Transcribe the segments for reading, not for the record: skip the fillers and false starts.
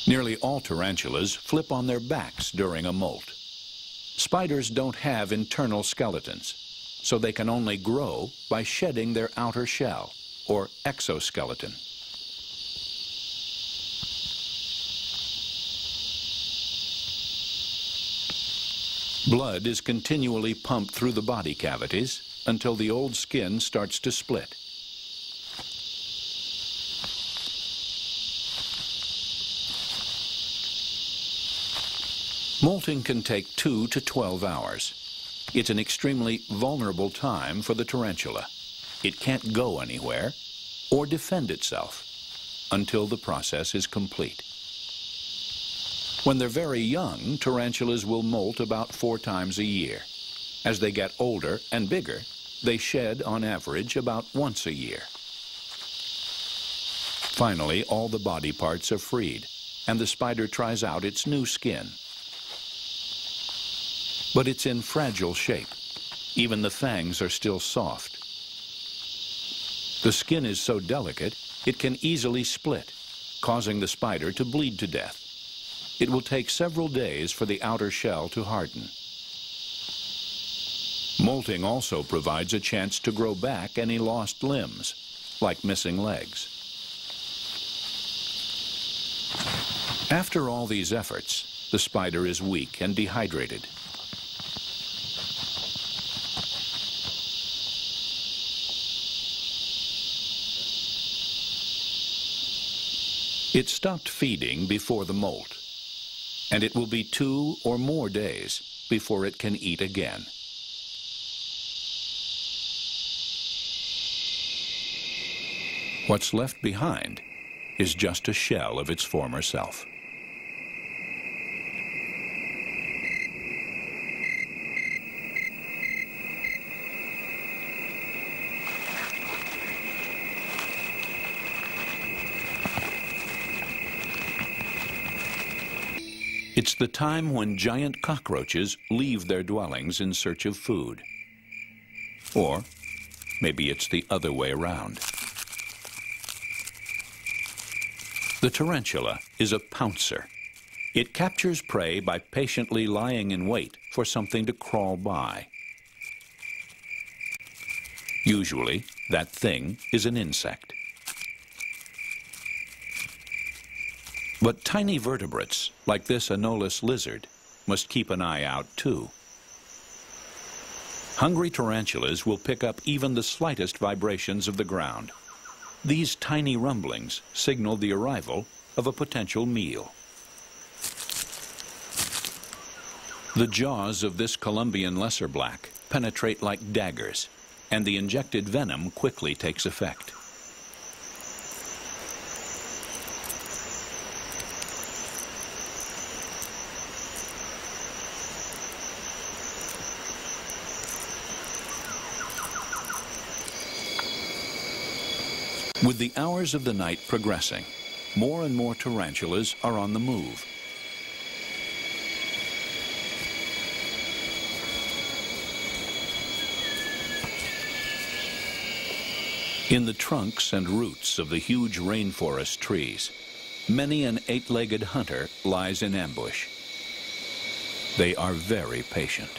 Nearly all tarantulas flip on their backs during a molt. Spiders don't have internal skeletons, so they can only grow by shedding their outer shell, or exoskeleton. Blood is continually pumped through the body cavities until the old skin starts to split. Molting can take 2 to 12 hours. It's an extremely vulnerable time for the tarantula. It can't go anywhere or defend itself until the process is complete. When they're very young, tarantulas will molt about 4 times a year. As they get older and bigger, they shed on average about once a year. Finally, all the body parts are freed, and the spider tries out its new skin. But it's in fragile shape. Even the fangs are still soft. The skin is so delicate, it can easily split, causing the spider to bleed to death. It will take several days for the outer shell to harden. Molting also provides a chance to grow back any lost limbs, like missing legs. After all these efforts, the spider is weak and dehydrated. It stopped feeding before the molt, and it will be 2 or more days before it can eat again. What's left behind is just a shell of its former self. It's the time when giant cockroaches leave their dwellings in search of food. Or maybe it's the other way around. The tarantula is a pouncer. It captures prey by patiently lying in wait for something to crawl by. Usually, that thing is an insect. But tiny vertebrates, like this anolis lizard, must keep an eye out too. Hungry tarantulas will pick up even the slightest vibrations of the ground. These tiny rumblings signal the arrival of a potential meal. The jaws of this Colombian lesser black penetrate like daggers, and the injected venom quickly takes effect. With the hours of the night progressing, more and more tarantulas are on the move. In the trunks and roots of the huge rainforest trees, many an 8-legged hunter lies in ambush. They are very patient.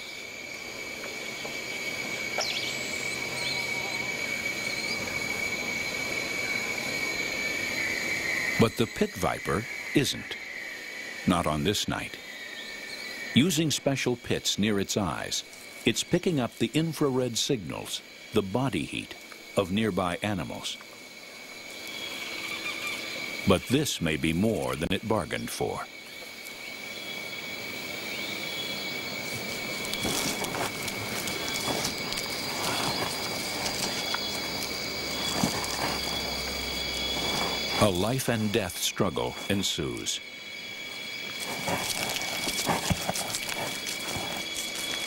But the pit viper isn't. Not on this night. Using special pits near its eyes, it's picking up the infrared signals, the body heat, of nearby animals. But this may be more than it bargained for. A life and death struggle ensues.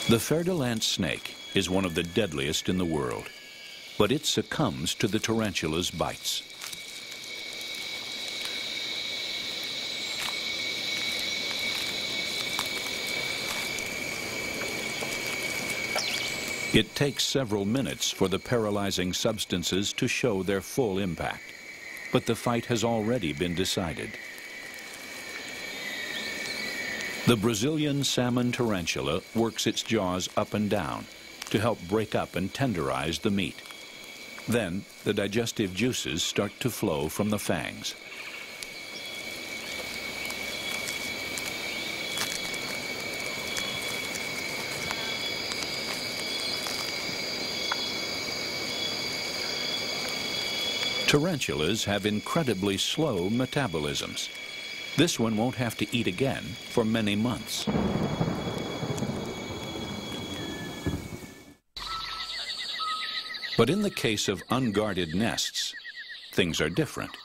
The fer-de-lance snake is one of the deadliest in the world, but it succumbs to the tarantula's bites. It takes several minutes for the paralyzing substances to show their full impact. But the fight has already been decided. The Brazilian salmon tarantula works its jaws up and down to help break up and tenderize the meat. Then, the digestive juices start to flow from the fangs. Tarantulas have incredibly slow metabolisms. This one won't have to eat again for many months. But in the case of unguarded nests, things are different.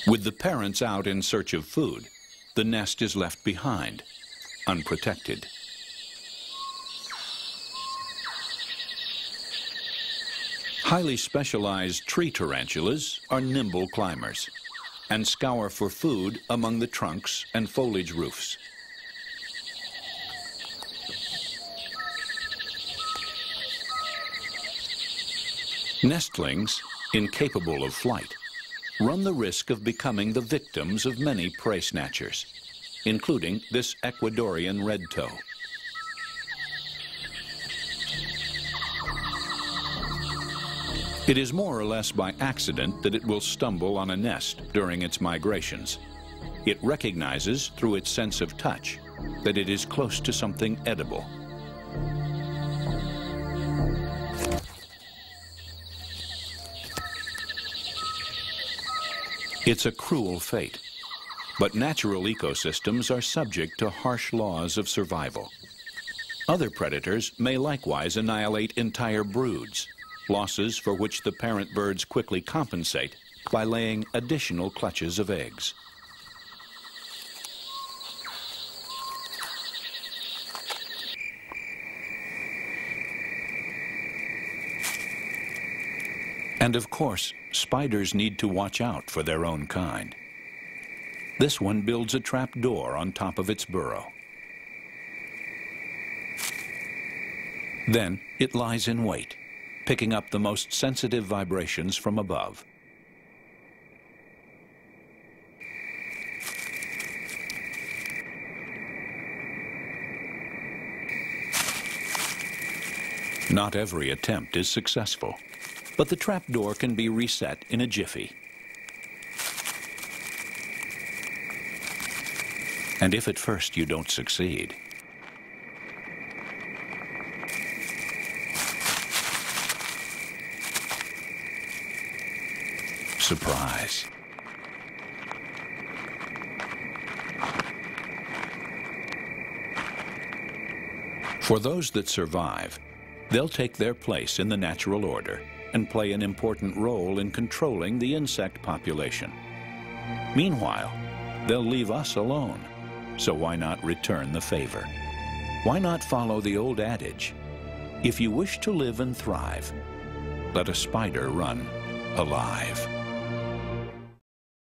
With the parents out in search of food, the nest is left behind, unprotected. Highly specialized tree tarantulas are nimble climbers and scour for food among the trunks and foliage roofs. Nestlings, incapable of flight, run the risk of becoming the victims of many prey snatchers, including this Ecuadorian red toe. It is more or less by accident that it will stumble on a nest during its migrations. It recognizes through its sense of touch that it is close to something edible. It's a cruel fate, but natural ecosystems are subject to harsh laws of survival. Other predators may likewise annihilate entire broods, losses for which the parent birds quickly compensate by laying additional clutches of eggs. And of course, spiders need to watch out for their own kind. This one builds a trap door on top of its burrow. Then it lies in wait, picking up the most sensitive vibrations from above. Not every attempt is successful, but the trapdoor can be reset in a jiffy. And if at first you don't succeed, surprise. For those that survive, they'll take their place in the natural order and play an important role in controlling the insect population. Meanwhile, they'll leave us alone, so why not return the favor? Why not follow the old adage, if you wish to live and thrive, let a spider run alive.